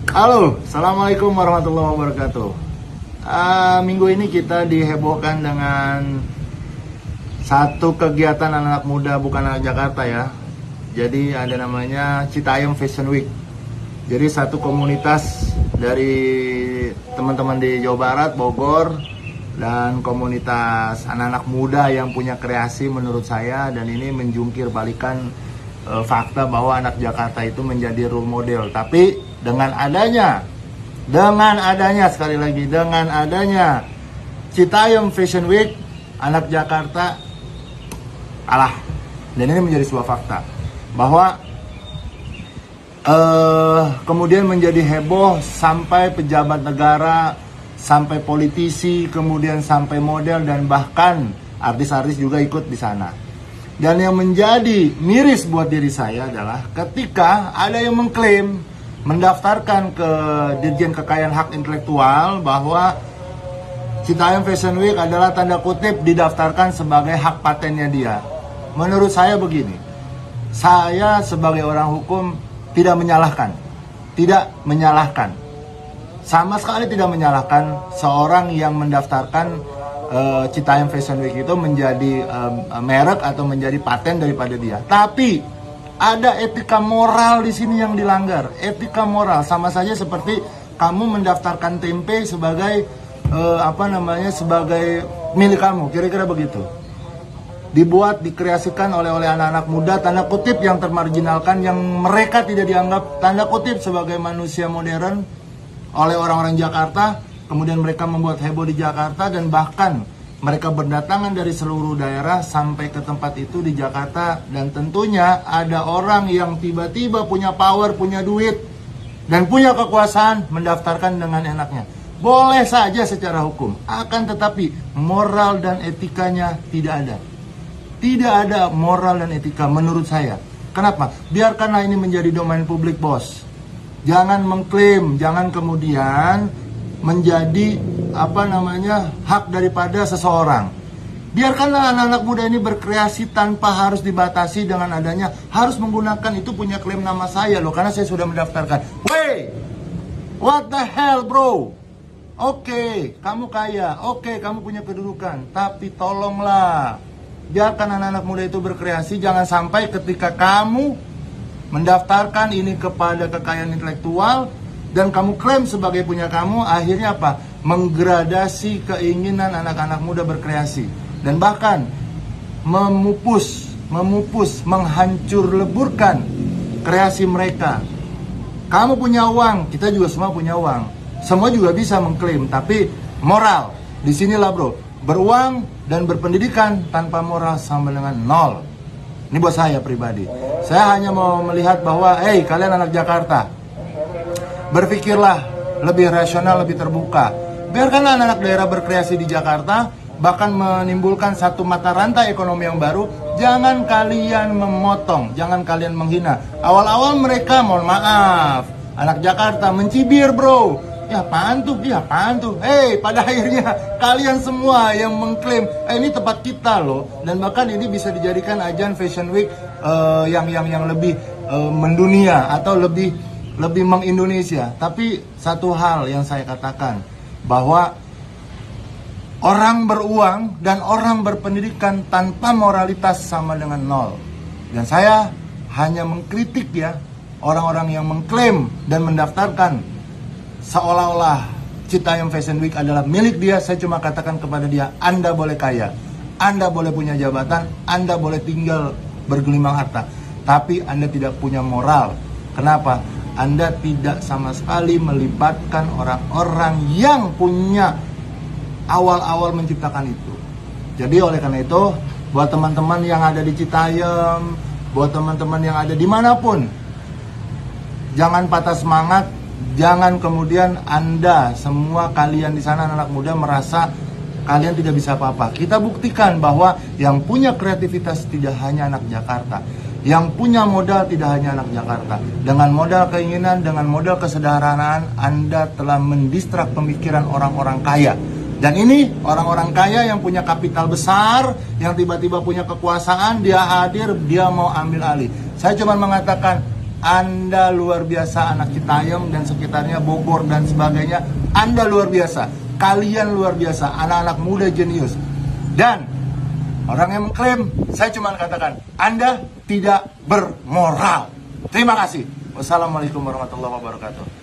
Halo, Assalamualaikum warahmatullahi wabarakatuh. Minggu ini kita dihebohkan dengan satu kegiatan anak-anak muda, bukan anak Jakarta ya. Jadi ada namanya Citayam Fashion Week. Jadi satu komunitas dari teman-teman di Jawa Barat, Bogor, dan komunitas anak-anak muda yang punya kreasi menurut saya, dan ini menjungkir balikan fakta bahwa anak Jakarta itu menjadi role model. Tapi dengan adanya sekali lagi, dengan adanya Citayam Fashion Week, anak Jakarta kalah. Dan ini menjadi sebuah fakta bahwa kemudian menjadi heboh sampai pejabat negara, sampai politisi, kemudian sampai model, dan bahkan artis-artis juga ikut di sana. Dan yang menjadi miris buat diri saya adalah ketika ada yang mengklaim, mendaftarkan ke Dirjen Kekayaan Hak Intelektual bahwa Citayam Fashion Week adalah tanda kutip didaftarkan sebagai hak patennya dia. Menurut saya begini, saya sebagai orang hukum tidak menyalahkan, sama sekali tidak menyalahkan seorang yang mendaftarkan Citayam Fashion Week itu menjadi merek atau menjadi paten daripada dia. Tapi ada etika moral di sini yang dilanggar. Etika moral sama saja seperti kamu mendaftarkan tempe sebagai sebagai milik kamu, kira-kira begitu. Dibuat, dikreasikan oleh anak-anak muda, tanda kutip yang termarginalkan, yang mereka tidak dianggap tanda kutip sebagai manusia modern oleh orang-orang Jakarta. Kemudian mereka membuat heboh di Jakarta, dan bahkan mereka berdatangan dari seluruh daerah sampai ke tempat itu di Jakarta. Dan tentunya ada orang yang tiba-tiba punya power, punya duit, dan punya kekuasaan mendaftarkan dengan enaknya. Boleh saja secara hukum, akan tetapi moral dan etikanya tidak ada. Tidak ada moral dan etika menurut saya. Kenapa? Biarkanlah ini menjadi domain publik, bos. Jangan mengklaim, jangan kemudian menjadi hak daripada seseorang. Biarkanlah anak-anak muda ini berkreasi tanpa harus dibatasi dengan adanya harus menggunakan itu punya klaim nama saya loh, karena saya sudah mendaftarkan. Wey, what the hell bro? Oke, kamu kaya, oke, kamu punya kedudukan, tapi tolonglah biarkan anak-anak muda itu berkreasi. Jangan sampai ketika kamu mendaftarkan ini kepada kekayaan intelektual dan kamu klaim sebagai punya kamu, akhirnya apa? Menggradasi keinginan anak-anak muda berkreasi, dan bahkan memupus, menghancur leburkan kreasi mereka. Kamu punya uang, kita juga semua punya uang, semua juga bisa mengklaim, tapi moral disinilah bro. Beruang dan berpendidikan tanpa moral sama dengan nol. Ini buat saya pribadi. Saya hanya mau melihat bahwa, kalian anak Jakarta, berpikirlah lebih rasional, lebih terbuka. Biarkanlah anak-anak daerah berkreasi di Jakarta, bahkan menimbulkan satu mata rantai ekonomi yang baru. Jangan kalian memotong, jangan kalian menghina. Awal-awal mereka, mohon maaf, anak Jakarta mencibir bro. Ya apaan tuh? Pada akhirnya kalian semua yang mengklaim ini tempat kita loh. Dan bahkan ini bisa dijadikan ajang Fashion Week yang lebih mendunia atau lebih mengindonesia. Tapi satu hal yang saya katakan, bahwa orang beruang dan orang berpendidikan tanpa moralitas sama dengan nol. Dan saya hanya mengkritik ya orang-orang yang mengklaim dan mendaftarkan seolah-olah Citayam Fashion Week adalah milik dia. Saya cuma katakan kepada dia, Anda boleh kaya, Anda boleh punya jabatan, Anda boleh tinggal bergelimang harta, tapi Anda tidak punya moral. Kenapa? Anda tidak sama sekali melibatkan orang-orang yang punya awal-awal menciptakan itu. Jadi oleh karena itu, buat teman-teman yang ada di Citayam, buat teman-teman yang ada dimanapun, jangan patah semangat. Jangan kemudian Anda, semua kalian di sana anak muda merasa kalian tidak bisa apa-apa. Kita buktikan bahwa yang punya kreativitas tidak hanya anak Jakarta. Yang punya modal tidak hanya anak Jakarta. Dengan modal keinginan, dengan modal kesederhanaan, Anda telah mendistrak pemikiran orang-orang kaya. Dan ini orang-orang kaya yang punya kapital besar, yang tiba-tiba punya kekuasaan, dia hadir, dia mau ambil alih. Saya cuma mengatakan, Anda luar biasa, anak Citayam dan sekitarnya, Bogor dan sebagainya. Anda luar biasa, kalian luar biasa, anak-anak muda jenius. Dan orang yang mengklaim, saya cuma katakan, Anda tidak bermoral. Terima kasih. Wassalamualaikum warahmatullahi wabarakatuh.